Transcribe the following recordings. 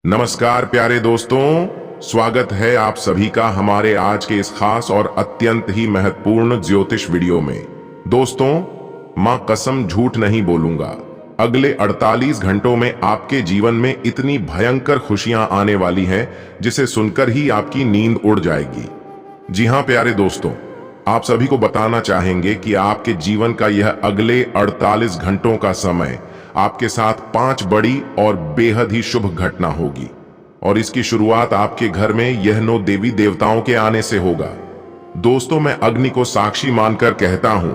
नमस्कार प्यारे दोस्तों, स्वागत है आप सभी का हमारे आज के इस खास और अत्यंत ही महत्वपूर्ण ज्योतिष वीडियो में। दोस्तों, मां कसम झूठ नहीं बोलूंगा, अगले 48 घंटों में आपके जीवन में इतनी भयंकर खुशियां आने वाली हैं जिसे सुनकर ही आपकी नींद उड़ जाएगी। जी हां प्यारे दोस्तों, आप सभी को बताना चाहेंगे कि आपके जीवन का यह अगले 48 घंटों का समय आपके साथ 5 बड़ी और बेहद ही शुभ घटना होगी और इसकी शुरुआत आपके घर में यह 9 देवी देवताओं के आने से होगा। दोस्तों, मैं अग्नि को साक्षी मानकर कहता हूं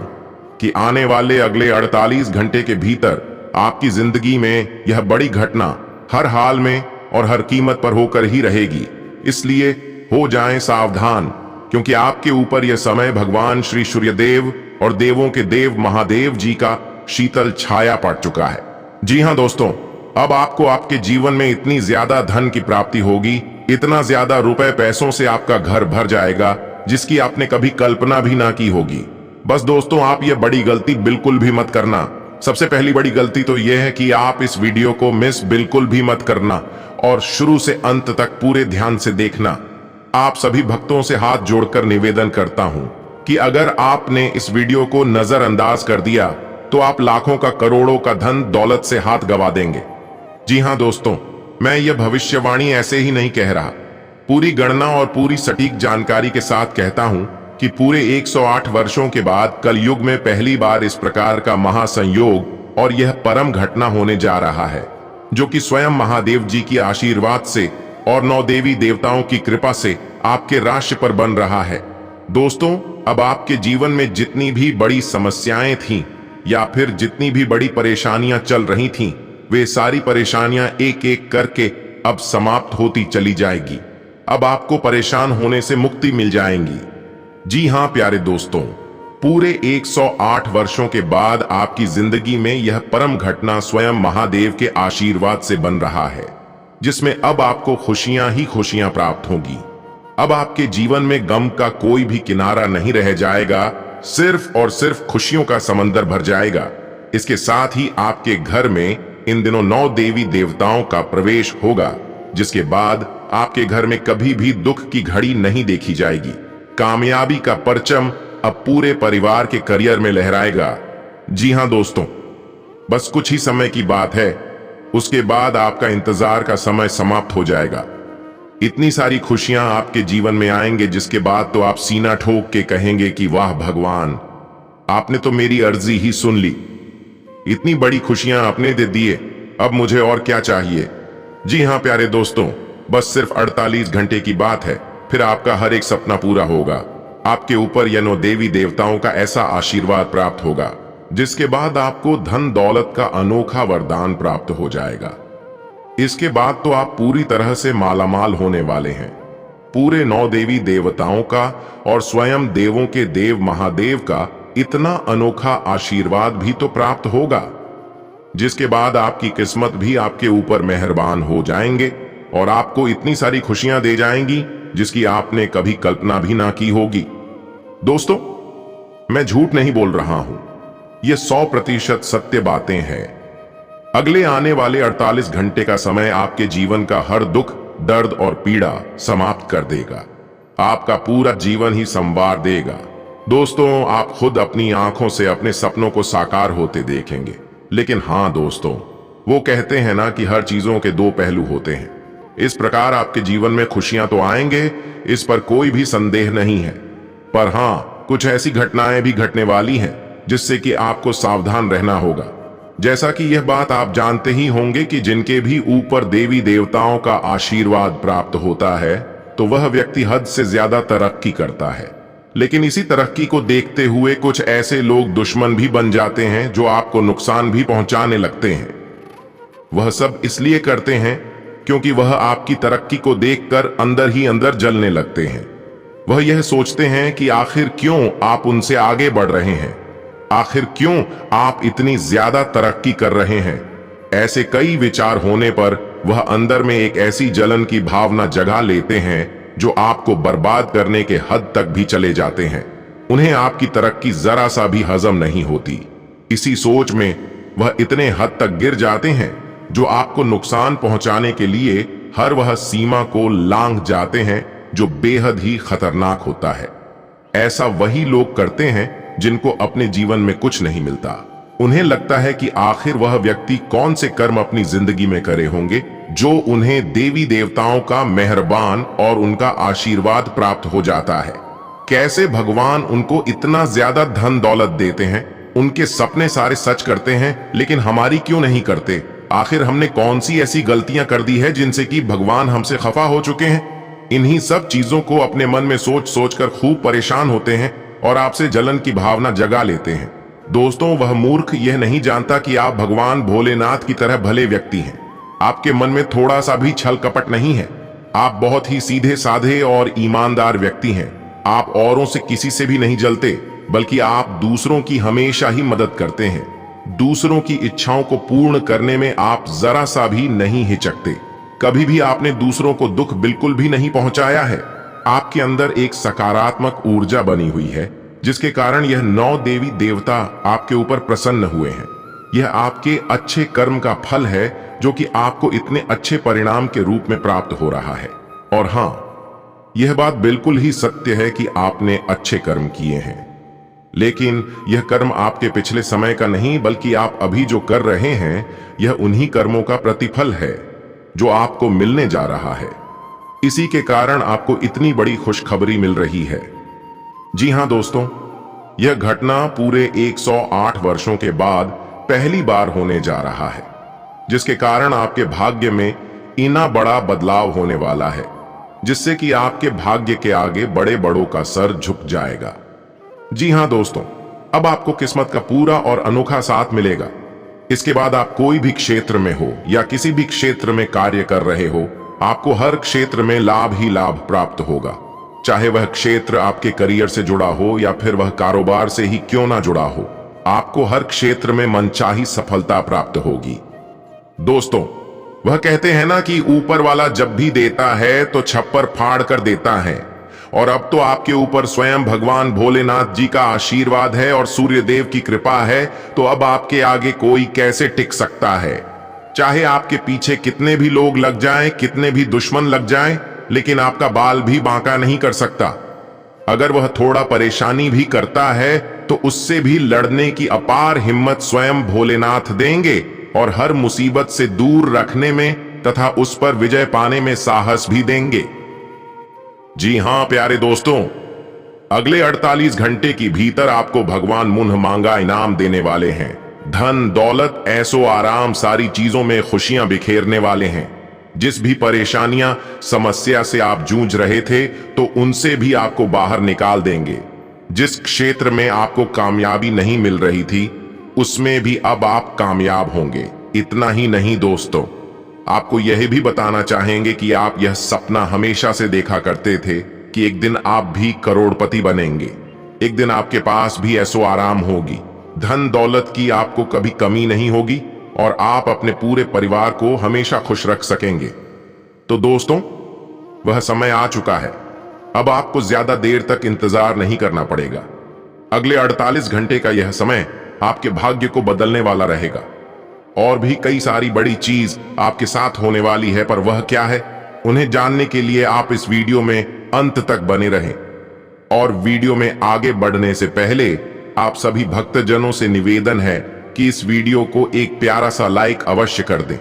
कि आने वाले अगले 48 घंटे के भीतर आपकी जिंदगी में यह बड़ी घटना हर हाल में और हर कीमत पर होकर ही रहेगी। इसलिए हो जाएं सावधान, क्योंकि आपके ऊपर यह समय भगवान श्री सूर्यदेव और देवों के देव महादेव जी का शीतल छाया पड़ चुका है। जी हां दोस्तों, अब आपको आपके जीवन में इतनी ज्यादा धन की प्राप्ति होगी, इतना ज्यादा रुपए पैसों से आपका घर भर जाएगा जिसकी आपने कभी कल्पना भी ना की होगी। बस दोस्तों, आप ये बड़ी गलती बिल्कुल भी मत करना। सबसे पहली बड़ी गलती तो यह है कि आप इस वीडियो को मिस बिल्कुल भी मत करना और शुरू से अंत तक पूरे ध्यान से देखना। आप सभी भक्तों से हाथ जोड़कर निवेदन करता हूं कि अगर आपने इस वीडियो को नजरअंदाज कर दिया तो आप लाखों का करोड़ों का धन दौलत से हाथ गवा देंगे। जी हां दोस्तों, मैं यह भविष्यवाणी ऐसे ही नहीं कह रहा, पूरी गणना और पूरी सटीक जानकारी के साथ कहता हूं कि पूरे 108 वर्षों के बाद कलयुग में पहली बार इस प्रकार का महासंयोग और यह परम घटना होने जा रहा है, जो कि स्वयं महादेव जी की आशीर्वाद से और 9 देवी देवताओं की कृपा से आपके राशि पर बन रहा है। दोस्तों, अब आपके जीवन में जितनी भी बड़ी समस्याएं थीं या फिर जितनी भी बड़ी परेशानियां चल रही थीं, वे सारी परेशानियां एक एक करके अब समाप्त होती चली जाएगी। अब आपको परेशान होने से मुक्ति मिल जाएगी। जी हां प्यारे दोस्तों, पूरे 108 वर्षों के बाद आपकी जिंदगी में यह परम घटना स्वयं महादेव के आशीर्वाद से बन रहा है, जिसमें अब आपको खुशियां ही खुशियां प्राप्त होंगी। अब आपके जीवन में गम का कोई भी किनारा नहीं रह जाएगा, सिर्फ और सिर्फ खुशियों का समंदर भर जाएगा। इसके साथ ही आपके घर में इन दिनों 9 देवी देवताओं का प्रवेश होगा, जिसके बाद आपके घर में कभी भी दुख की घड़ी नहीं देखी जाएगी। कामयाबी का परचम अब पूरे परिवार के करियर में लहराएगा। जी हां दोस्तों, बस कुछ ही समय की बात है, उसके बाद आपका इंतजार का समय समाप्त हो जाएगा। इतनी सारी खुशियां आपके जीवन में आएंगे जिसके बाद तो आप सीना ठोक के कहेंगे कि वाह भगवान, आपने तो मेरी अर्जी ही सुन ली। इतनी बड़ी खुशियां आपने दे दिए, अब मुझे और क्या चाहिए। जी हां प्यारे दोस्तों, बस सिर्फ 48 घंटे की बात है, फिर आपका हर एक सपना पूरा होगा। आपके ऊपर यह 9 देवी देवताओं का ऐसा आशीर्वाद प्राप्त होगा जिसके बाद आपको धन दौलत का अनोखा वरदान प्राप्त हो जाएगा। इसके बाद तो आप पूरी तरह से मालामाल होने वाले हैं। पूरे 9 देवी देवताओं का और स्वयं देवों के देव महादेव का इतना अनोखा आशीर्वाद भी तो प्राप्त होगा, जिसके बाद आपकी किस्मत भी आपके ऊपर मेहरबान हो जाएंगे और आपको इतनी सारी खुशियां दे जाएंगी जिसकी आपने कभी कल्पना भी ना की होगी। दोस्तों, मैं झूठ नहीं बोल रहा हूं, ये 100% सत्य बातें हैं। अगले आने वाले 48 घंटे का समय आपके जीवन का हर दुख, दर्द और पीड़ा समाप्त कर देगा। आपका पूरा जीवन ही संवार देगा। दोस्तों, आप खुद अपनी आंखों से अपने सपनों को साकार होते देखेंगे। लेकिन हां दोस्तों, वो कहते हैं ना कि हर चीजों के 2 पहलू होते हैं। इस प्रकार आपके जीवन में खुशियां तो आएंगे, इस पर कोई भी संदेह नहीं है, पर हां, कुछ ऐसी घटनाएं भी घटने वाली हैं जिससे कि आपको सावधान रहना होगा। जैसा कि यह बात आप जानते ही होंगे कि जिनके भी ऊपर देवी देवताओं का आशीर्वाद प्राप्त होता है तो वह व्यक्ति हद से ज्यादा तरक्की करता है। लेकिन इसी तरक्की को देखते हुए कुछ ऐसे लोग दुश्मन भी बन जाते हैं जो आपको नुकसान भी पहुंचाने लगते हैं। वह सब इसलिए करते हैं क्योंकि वह आपकी तरक्की को देखकर अंदर ही अंदर जलने लगते हैं। वह यह सोचते हैं कि आखिर क्यों आप उनसे आगे बढ़ रहे हैं, आखिर क्यों आप इतनी ज्यादा तरक्की कर रहे हैं। ऐसे कई विचार होने पर वह अंदर में एक ऐसी जलन की भावना जगा लेते हैं जो आपको बर्बाद करने के हद तक भी चले जाते हैं। उन्हें आपकी तरक्की जरा सा भी हजम नहीं होती। इसी सोच में वह इतने हद तक गिर जाते हैं जो आपको नुकसान पहुंचाने के लिए हर वह सीमा को लांघ जाते हैं जो बेहद ही खतरनाक होता है। ऐसा वही लोग करते हैं जिनको अपने जीवन में कुछ नहीं मिलता। उन्हें लगता है कि आखिर वह व्यक्ति कौन से कर्म अपनी जिंदगी में करे होंगे जो उन्हें देवी देवताओं का मेहरबान और उनका आशीर्वाद प्राप्त हो जाता है। कैसे भगवान उनको इतना ज्यादा धन दौलत देते हैं, उनके सपने सारे सच करते हैं, लेकिन हमारी क्यों नहीं करते? आखिर हमने कौन सी ऐसी गलतियां कर दी है जिनसे कि भगवान हमसे खफा हो चुके हैं? इन्हीं सब चीजों को अपने मन में सोच सोच कर खूब परेशान होते हैं और आपसे जलन की भावना जगा लेते हैं। दोस्तों, वह मूर्ख यह नहीं जानता कि आप भगवान भोलेनाथ की तरह भले व्यक्ति हैं। आपके मन में थोड़ा सा भी छल कपट नहीं है। आप बहुत ही सीधे साधे और ईमानदार व्यक्ति हैं। आप औरों से किसी से भी नहीं जलते, बल्कि आप दूसरों की हमेशा ही मदद करते हैं। दूसरों की इच्छाओं को पूर्ण करने में आप जरा सा भी नहीं हिचकते। कभी भी आपने दूसरों को दुख बिल्कुल भी नहीं पहुंचाया है। आपके अंदर एक सकारात्मक ऊर्जा बनी हुई है, जिसके कारण यह 9 देवी देवता आपके ऊपर प्रसन्न हुए हैं। यह आपके अच्छे कर्म का फल है जो कि आपको इतने अच्छे परिणाम के रूप में प्राप्त हो रहा है। और हां, यह बात बिल्कुल ही सत्य है कि आपने अच्छे कर्म किए हैं, लेकिन यह कर्म आपके पिछले समय का नहीं, बल्कि आप अभी जो कर रहे हैं यह उन्हीं कर्मों का प्रतिफल है जो आपको मिलने जा रहा है। इसी के कारण आपको इतनी बड़ी खुशखबरी मिल रही है। जी हां दोस्तों, यह घटना पूरे 108 वर्षों के बाद पहली बार होने जा रहा है, जिसके कारण आपके भाग्य में इतना बड़ा बदलाव होने वाला है, जिससे कि आपके भाग्य के आगे बड़े बड़ों का सर झुक जाएगा। जी हां दोस्तों, अब आपको किस्मत का पूरा और अनोखा साथ मिलेगा। इसके बाद आप कोई भी क्षेत्र में हो या किसी भी क्षेत्र में कार्य कर रहे हो, आपको हर क्षेत्र में लाभ ही लाभ प्राप्त होगा। चाहे वह क्षेत्र आपके करियर से जुड़ा हो या फिर वह कारोबार से ही क्यों ना जुड़ा हो, आपको हर क्षेत्र में मनचाही सफलता प्राप्त होगी। दोस्तों, वह कहते हैं ना कि ऊपर वाला जब भी देता है तो छप्पर फाड़ कर देता है, और अब तो आपके ऊपर स्वयं भगवान भोलेनाथ जी का आशीर्वाद है और सूर्य देव की कृपा है, तो अब आपके आगे कोई कैसे टिक सकता है? चाहे आपके पीछे कितने भी लोग लग जाएं, कितने भी दुश्मन लग जाएं, लेकिन आपका बाल भी बांका नहीं कर सकता। अगर वह थोड़ा परेशानी भी करता है तो उससे भी लड़ने की अपार हिम्मत स्वयं भोलेनाथ देंगे और हर मुसीबत से दूर रखने में तथा उस पर विजय पाने में साहस भी देंगे। जी हां प्यारे दोस्तों, अगले 48 घंटे के भीतर आपको भगवान मुन्ह मांगा इनाम देने वाले हैं। धन दौलत ऐसो आराम सारी चीजों में खुशियां बिखेरने वाले हैं। जिस भी परेशानियां समस्या से आप जूझ रहे थे तो उनसे भी आपको बाहर निकाल देंगे। जिस क्षेत्र में आपको कामयाबी नहीं मिल रही थी उसमें भी अब आप कामयाब होंगे। इतना ही नहीं दोस्तों, आपको यह भी बताना चाहेंगे कि आप यह सपना हमेशा से देखा करते थे कि एक दिन आप भी करोड़पति बनेंगे। एक दिन आपके पास भी ऐसो आराम होगी, धन दौलत की आपको कभी कमी नहीं होगी और आप अपने पूरे परिवार को हमेशा खुश रख सकेंगे। तो दोस्तों, वह समय आ चुका है। अब आपको ज्यादा देर तक इंतजार नहीं करना पड़ेगा। अगले 48 घंटे का यह समय आपके भाग्य को बदलने वाला रहेगा। और भी कई सारी बड़ी चीज आपके साथ होने वाली है, पर वह क्या है, उन्हें जानने के लिए आप इस वीडियो में अंत तक बने रहें। और वीडियो में आगे बढ़ने से पहले आप सभी भक्तजनों से निवेदन है कि इस वीडियो को एक प्यारा सा लाइक अवश्य कर दें।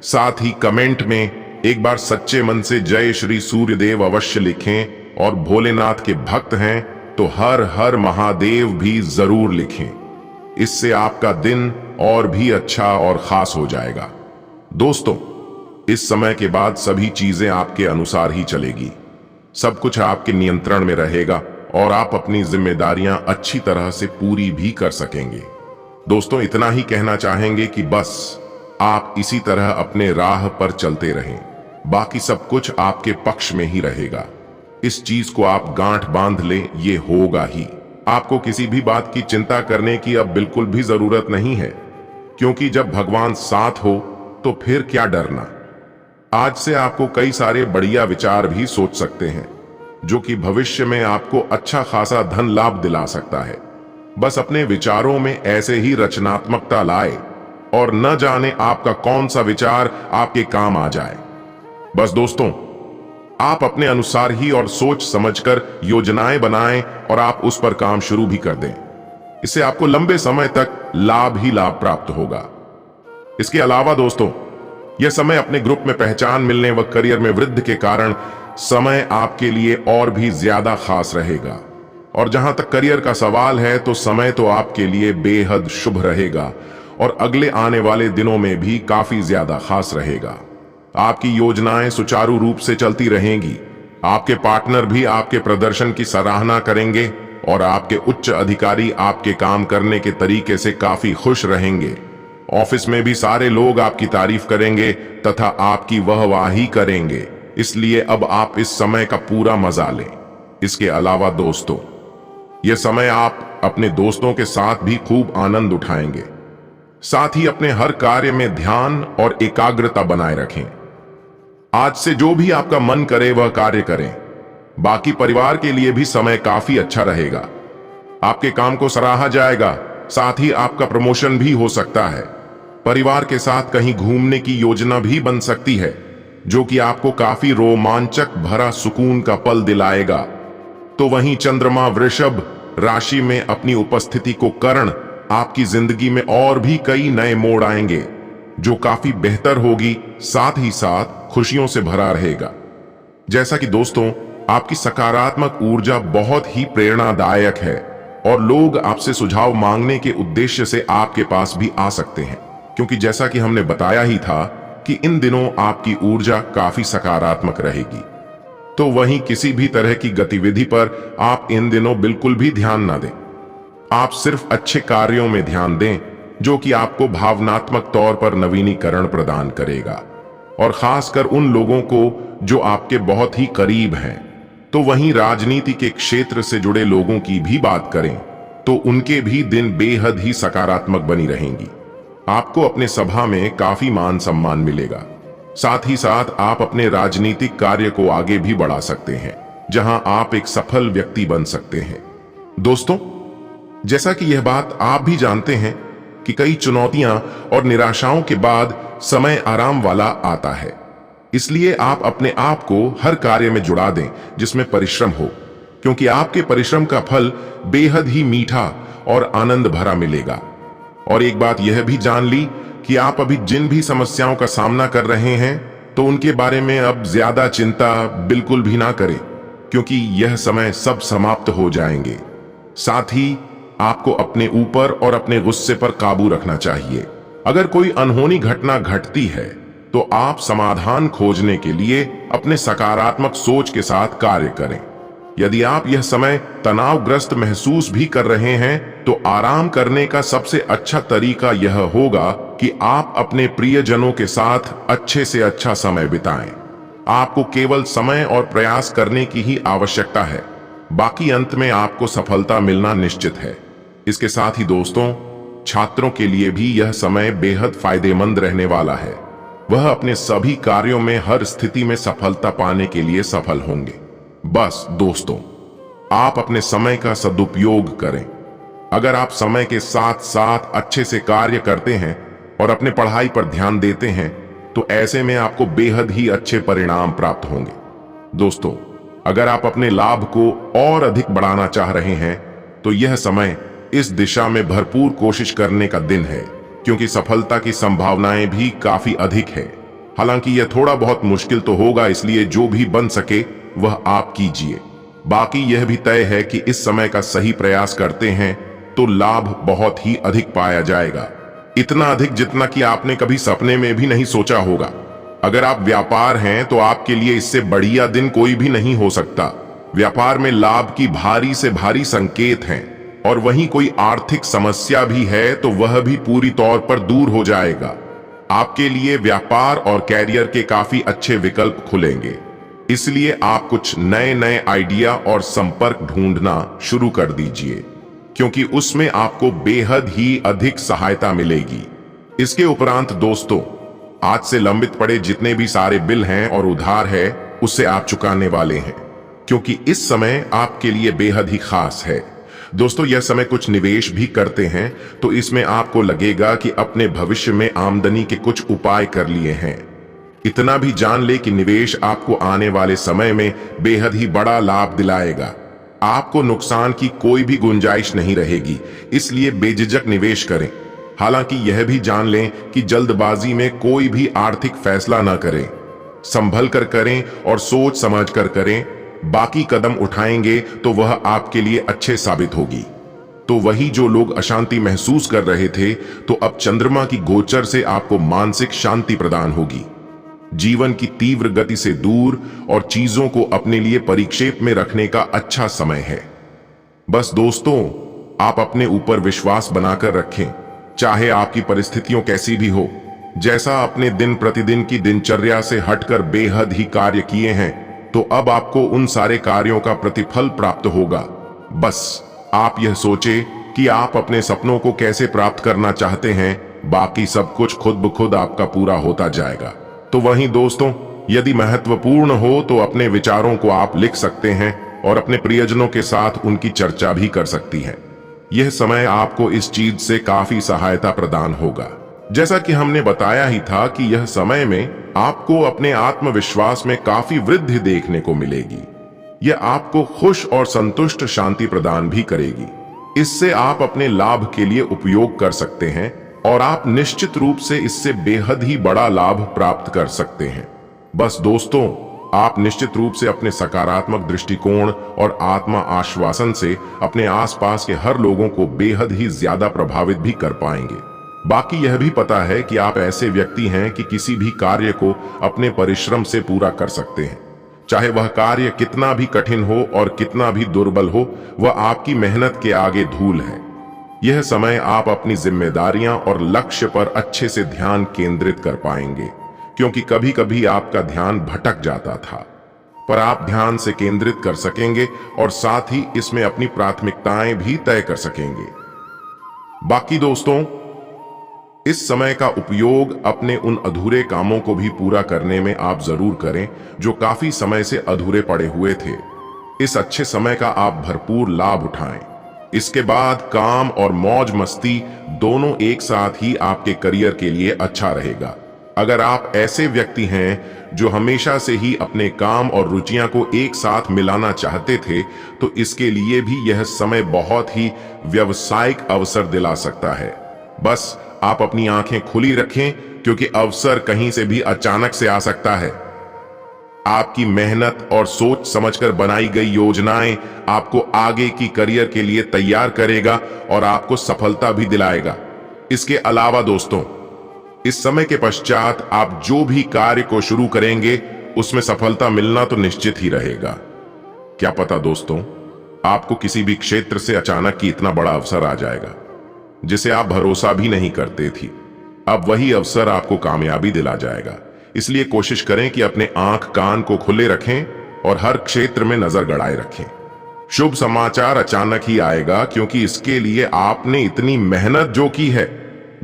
साथ ही कमेंट में एक बार सच्चे मन से जय श्री सूर्यदेव अवश्य लिखें, और भोलेनाथ के भक्त हैं तो हर हर महादेव भी जरूर लिखें। इससे आपका दिन और भी अच्छा और खास हो जाएगा। दोस्तों, इस समय के बाद सभी चीजें आपके अनुसार ही चलेगी। सब कुछ आपके नियंत्रण में रहेगा और आप अपनी जिम्मेदारियां अच्छी तरह से पूरी भी कर सकेंगे। दोस्तों, इतना ही कहना चाहेंगे कि बस आप इसी तरह अपने राह पर चलते रहें, बाकी सब कुछ आपके पक्ष में ही रहेगा। इस चीज को आप गांठ बांध ले, ये होगा ही। आपको किसी भी बात की चिंता करने की अब बिल्कुल भी जरूरत नहीं है, क्योंकि जब भगवान साथ हो तो फिर क्या डरना। आज से आपको कई सारे बढ़िया विचार भी सोच सकते हैं, जो कि भविष्य में आपको अच्छा खासा धन लाभ दिला सकता है। बस अपने विचारों में ऐसे ही रचनात्मकता लाए और न जाने आपका कौन सा विचार आपके काम आ जाए। बस दोस्तों, आप अपने अनुसार ही और सोच समझकर योजनाएं बनाएं और आप उस पर काम शुरू भी कर दें। इससे आपको लंबे समय तक लाभ ही लाभ प्राप्त होगा। इसके अलावा दोस्तों, यह समय अपने ग्रुप में पहचान मिलने व करियर में वृद्धि के कारण समय आपके लिए और भी ज्यादा खास रहेगा। और जहां तक करियर का सवाल है तो समय तो आपके लिए बेहद शुभ रहेगा और अगले आने वाले दिनों में भी काफी ज्यादा खास रहेगा। आपकी योजनाएं सुचारू रूप से चलती रहेंगी। आपके पार्टनर भी आपके प्रदर्शन की सराहना करेंगे और आपके उच्च अधिकारी आपके काम करने के तरीके से काफी खुश रहेंगे। ऑफिस में भी सारे लोग आपकी तारीफ करेंगे तथा आपकी वाहवाही करेंगे। इसलिए अब आप इस समय का पूरा मजा लें। इसके अलावा दोस्तों, यह समय आप अपने दोस्तों के साथ भी खूब आनंद उठाएंगे। साथ ही अपने हर कार्य में ध्यान और एकाग्रता बनाए रखें। आज से जो भी आपका मन करे वह कार्य करें। बाकी परिवार के लिए भी समय काफी अच्छा रहेगा। आपके काम को सराहा जाएगा, साथ ही आपका प्रमोशन भी हो सकता है। परिवार के साथ कहीं घूमने की योजना भी बन सकती है, जो कि आपको काफी रोमांचक भरा सुकून का पल दिलाएगा। तो वहीं चंद्रमा वृषभ राशि में अपनी उपस्थिति को कारण आपकी जिंदगी में और भी कई नए मोड़ आएंगे, जो काफी बेहतर होगी, साथ ही साथ खुशियों से भरा रहेगा। जैसा कि दोस्तों, आपकी सकारात्मक ऊर्जा बहुत ही प्रेरणादायक है और लोग आपसे सुझाव मांगने के उद्देश्य से आपके पास भी आ सकते हैं, क्योंकि जैसा कि हमने बताया ही था कि इन दिनों आपकी ऊर्जा काफी सकारात्मक रहेगी। तो वहीं किसी भी तरह की गतिविधि पर आप इन दिनों बिल्कुल भी ध्यान ना दें। आप सिर्फ अच्छे कार्यों में ध्यान दें, जो कि आपको भावनात्मक तौर पर नवीनीकरण प्रदान करेगा, और खासकर उन लोगों को जो आपके बहुत ही करीब हैं। तो वहीं राजनीति के क्षेत्र से जुड़े लोगों की भी बात करें तो उनके भी दिन बेहद ही सकारात्मक बनी रहेंगी। आपको अपने सभा में काफी मान सम्मान मिलेगा। साथ ही साथ आप अपने राजनीतिक कार्य को आगे भी बढ़ा सकते हैं, जहां आप एक सफल व्यक्ति बन सकते हैं। दोस्तों, जैसा कि यह बात आप भी जानते हैं कि कई चुनौतियां और निराशाओं के बाद समय आराम वाला आता है। इसलिए आप अपने आप को हर कार्य में जुड़ा दें जिसमें परिश्रम हो, क्योंकि आपके परिश्रम का फल बेहद ही मीठा और आनंद भरा मिलेगा। और एक बात यह भी जान ली कि आप अभी जिन भी समस्याओं का सामना कर रहे हैं तो उनके बारे में अब ज्यादा चिंता बिल्कुल भी ना करें, क्योंकि यह समय सब समाप्त हो जाएंगे। साथ ही आपको अपने ऊपर और अपने गुस्से पर काबू रखना चाहिए। अगर कोई अनहोनी घटना घटती है तो आप समाधान खोजने के लिए अपने सकारात्मक सोच के साथ कार्य करें। यदि आप यह समय तनावग्रस्त महसूस भी कर रहे हैं तो आराम करने का सबसे अच्छा तरीका यह होगा कि आप अपने प्रियजनों के साथ अच्छे से अच्छा समय बिताएं। आपको केवल समय और प्रयास करने की ही आवश्यकता है, बाकी अंत में आपको सफलता मिलना निश्चित है। इसके साथ ही दोस्तों, छात्रों के लिए भी यह समय बेहद फायदेमंद रहने वाला है। वह अपने सभी कार्यों में हर स्थिति में सफलता पाने के लिए सफल होंगे। बस दोस्तों, आप अपने समय का सदुपयोग करें। अगर आप समय के साथ साथ अच्छे से कार्य करते हैं और अपने पढ़ाई पर ध्यान देते हैं तो ऐसे में आपको बेहद ही अच्छे परिणाम प्राप्त होंगे। दोस्तों, अगर आप अपने लाभ को और अधिक बढ़ाना चाह रहे हैं तो यह समय इस दिशा में भरपूर कोशिश करने का दिन है, क्योंकि सफलता की संभावनाएं भी काफी अधिक है। हालांकि यह थोड़ा बहुत मुश्किल तो होगा, इसलिए जो भी बन सके वह आप कीजिए। बाकी यह भी तय है कि इस समय का सही प्रयास करते हैं तो लाभ बहुत ही अधिक पाया जाएगा, इतना अधिक जितना कि आपने कभी सपने में भी नहीं सोचा होगा। अगर आप व्यापार हैं तो आपके लिए इससे बढ़िया दिन कोई भी नहीं हो सकता। व्यापार में लाभ की भारी से भारी संकेत हैं, और वहीं कोई आर्थिक समस्या भी है तो वह भी पूरी तौर पर दूर हो जाएगा। आपके लिए व्यापार और कैरियर के काफी अच्छे विकल्प खुलेंगे। इसलिए आप कुछ नए नए आइडिया और संपर्क ढूंढना शुरू कर दीजिए, क्योंकि उसमें आपको बेहद ही अधिक सहायता मिलेगी। इसके उपरांत दोस्तों, आज से लंबित पड़े जितने भी सारे बिल हैं और उधार है उसे आप चुकाने वाले हैं, क्योंकि इस समय आपके लिए बेहद ही खास है। दोस्तों, यह समय कुछ निवेश भी करते हैं तो इसमें आपको लगेगा कि अपने भविष्य में आमदनी के कुछ उपाय कर लिए हैं। इतना भी जान ले कि निवेश आपको आने वाले समय में बेहद ही बड़ा लाभ दिलाएगा। आपको नुकसान की कोई भी गुंजाइश नहीं रहेगी, इसलिए बेझिझक निवेश करें। हालांकि यह भी जान लें कि जल्दबाजी में कोई भी आर्थिक फैसला न करें। संभल कर करें और सोच समझ कर करें। बाकी कदम उठाएंगे तो वह आपके लिए अच्छे साबित होगी। तो वही जो लोग अशांति महसूस कर रहे थे, तो अब चंद्रमा की गोचर से आपको मानसिक शांति प्रदान होगी। जीवन की तीव्र गति से दूर और चीजों को अपने लिए परिक्षेप में रखने का अच्छा समय है। बस दोस्तों, आप अपने ऊपर विश्वास बनाकर रखें, चाहे आपकी परिस्थितियों कैसी भी हो। जैसा अपने दिन प्रतिदिन की दिनचर्या से हटकर बेहद ही कार्य किए हैं, तो अब आपको उन सारे कार्यों का प्रतिफल प्राप्त होगा। बस आप यह सोचें कि आप अपने सपनों को कैसे प्राप्त करना चाहते हैं, बाकी सब कुछ खुद ब खुद आपका पूरा होता जाएगा। तो वहीं दोस्तों, यदि महत्वपूर्ण हो तो अपने विचारों को आप लिख सकते हैं और अपने प्रियजनों के साथ उनकी चर्चा भी कर सकती हैं। यह समय आपको इस चीज से काफी सहायता प्रदान होगा। जैसा कि हमने बताया ही था कि यह समय में आपको अपने आत्मविश्वास में काफी वृद्धि देखने को मिलेगी। यह आपको खुश और संतुष्ट शांति प्रदान भी करेगी। इससे आप अपने लाभ के लिए उपयोग कर सकते हैं और आप निश्चित रूप से इससे बेहद ही बड़ा लाभ प्राप्त कर सकते हैं। बस दोस्तों, आप निश्चित रूप से अपने सकारात्मक दृष्टिकोण और आत्मा आश्वासन से अपने आसपास के हर लोगों को बेहद ही ज्यादा प्रभावित भी कर पाएंगे। बाकी यह भी पता है कि आप ऐसे व्यक्ति हैं कि किसी भी कार्य को अपने परिश्रम से पूरा कर सकते हैं। चाहे वह कार्य कितना भी कठिन हो और कितना भी दुर्बल हो, वह आपकी मेहनत के आगे धूल है। यह समय आप अपनी जिम्मेदारियां और लक्ष्य पर अच्छे से ध्यान केंद्रित कर पाएंगे, क्योंकि कभी कभी आपका ध्यान भटक जाता था, पर आप ध्यान से केंद्रित कर सकेंगे और साथ ही इसमें अपनी प्राथमिकताएं भी तय कर सकेंगे। बाकी दोस्तों, इस समय का उपयोग अपने उन अधूरे कामों को भी पूरा करने में आप जरूर करें जो काफी समय से अधूरे पड़े हुए थे। इस अच्छे समय का आप भरपूर लाभ उठाएं। इसके बाद काम और मौज मस्ती दोनों एक साथ ही आपके करियर के लिए अच्छा रहेगा। अगर आप ऐसे व्यक्ति हैं जो हमेशा से ही अपने काम और रुचियां को एक साथ मिलाना चाहते थे, तो इसके लिए भी यह समय बहुत ही व्यावसायिक अवसर दिला सकता है। बस आप अपनी आंखें खुली रखें, क्योंकि अवसर कहीं से भी अचानक से आ सकता है। आपकी मेहनत और सोच समझकर बनाई गई योजनाएं आपको आगे की करियर के लिए तैयार करेगा और आपको सफलता भी दिलाएगा। इसके अलावा दोस्तों, इस समय के पश्चात आप जो भी कार्य को शुरू करेंगे, उसमें सफलता मिलना तो निश्चित ही रहेगा। क्या पता दोस्तों, आपको किसी भी क्षेत्र से अचानक ही इतना बड़ा अवसर आ जाएगा जिसे आप भरोसा भी नहीं करते थी। अब वही अवसर आपको कामयाबी दिला जाएगा। इसलिए कोशिश करें कि अपने आंख कान को खुले रखें और हर क्षेत्र में नजर गड़ाए रखें। शुभ समाचार अचानक ही आएगा, क्योंकि इसके लिए आपने इतनी मेहनत जो की है।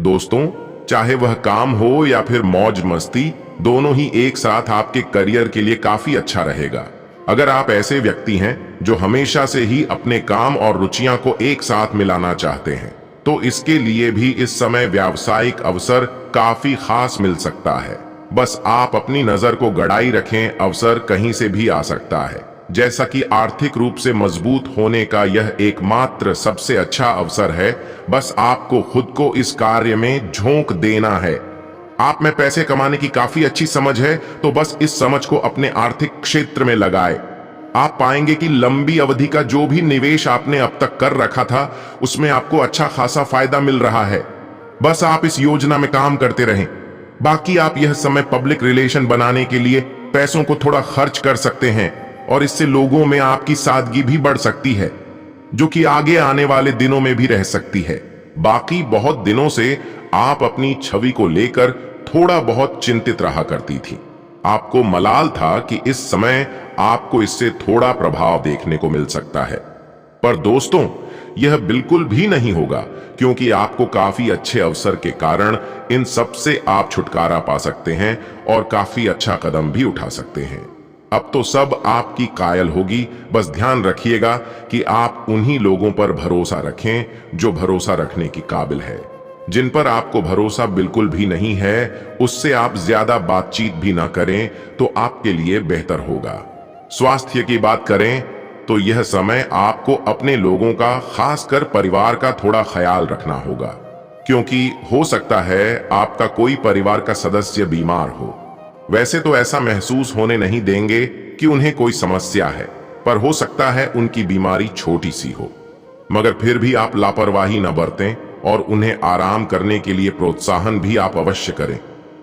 दोस्तों, चाहे वह काम हो या फिर मौज मस्ती, दोनों ही एक साथ आपके करियर के लिए काफी अच्छा रहेगा। अगर आप ऐसे व्यक्ति हैं जो हमेशा से ही अपने काम और रुचियां को एक साथ मिलाना चाहते हैं, तो इसके लिए भी इस समय व्यावसायिक अवसर काफी खास मिल सकता है। बस आप अपनी नजर को गड़ाई रखें, अवसर कहीं से भी आ सकता है। जैसा कि आर्थिक रूप से मजबूत होने का यह एकमात्र सबसे अच्छा अवसर है, बस आपको खुद को इस कार्य में झोंक देना है। आप में पैसे कमाने की काफी अच्छी समझ है, तो बस इस समझ को अपने आर्थिक क्षेत्र में लगाए। आप पाएंगे कि लंबी अवधि का जो भी निवेश आपने अब तक कर रखा था, उसमें आपको अच्छा खासा फायदा मिल रहा है। बस आप इस योजना में काम करते रहें। बाकी आप यह समय पब्लिक रिलेशन बनाने के लिए पैसों को थोड़ा खर्च कर सकते हैं और इससे लोगों में आपकी सादगी भी बढ़ सकती है, जो कि आगे आने वाले दिनों में भी रह सकती है। बाकी बहुत दिनों से आप अपनी छवि को लेकर थोड़ा बहुत चिंतित रहा करती थी। आपको मलाल था कि इस समय आपको इससे थोड़ा प्रभाव देखने को मिल सकता है, पर दोस्तों, यह बिल्कुल भी नहीं होगा, क्योंकि आपको काफी अच्छे अवसर के कारण इन सब से आप छुटकारा पा सकते हैं और काफी अच्छा कदम भी उठा सकते हैं। अब तो सब आपकी कायल होगी। बस ध्यान रखिएगा कि आप उन्हीं लोगों पर भरोसा रखें जो भरोसा रखने की काबिल है। जिन पर आपको भरोसा बिल्कुल भी नहीं है उससे आप ज्यादा बातचीत भी ना करें तो आपके लिए बेहतर होगा। स्वास्थ्य की बात करें तो यह समय आपको अपने लोगों का, खासकर परिवार का थोड़ा ख्याल रखना होगा, क्योंकि हो सकता है आपका कोई परिवार का सदस्य बीमार हो। वैसे तो ऐसा महसूस होने नहीं देंगे कि उन्हें कोई समस्या है, पर हो सकता है उनकी बीमारी छोटी सी हो। मगर फिर भी आप लापरवाही न बरतें और उन्हें आराम करने के लिए प्रोत्साहन भी आप अवश्य करें।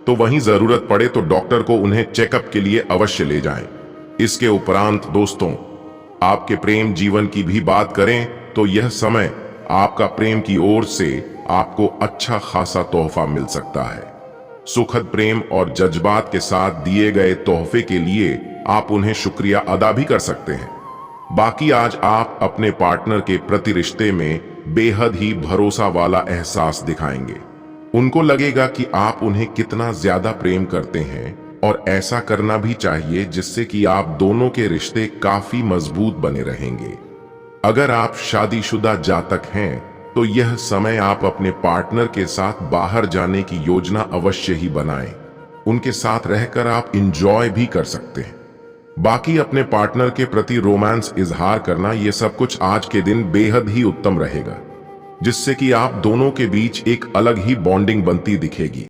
तो वहीं जरूरत पड़े तो डॉक्टर को उन्हें चेकअप के लिए अवश्य ले जाएं। इसके उपरांत दोस्तों, आपके प्रेम जीवन की भी बात करें तो यह समय आपका प्रेम की ओर से आपको अच्छा खासा तोहफा मिल सकता है। सुखद प्रेम और जज्बात के साथ दिए गए तोहफे के लिए आप उन्हें शुक्रिया अदा भी कर सकते हैं। बाकी आज आप अपने पार्टनर के प्रति रिश्ते में बेहद ही भरोसा वाला एहसास दिखाएंगे। उनको लगेगा कि आप उन्हें कितना ज्यादा प्रेम करते हैं और ऐसा करना भी चाहिए जिससे कि आप दोनों के रिश्ते काफी मजबूत बने रहेंगे। अगर आप शादीशुदा जातक हैं तो यह समय आप अपने पार्टनर के साथ बाहर जाने की योजना अवश्य ही बनाएं। उनके साथ रहकर आप इंजॉय भी कर सकते हैं। बाकी अपने पार्टनर के प्रति रोमांस इजहार करना, यह सब कुछ आज के दिन बेहद ही उत्तम रहेगा, जिससे कि आप दोनों के बीच एक अलग ही बॉन्डिंग बनती दिखेगी।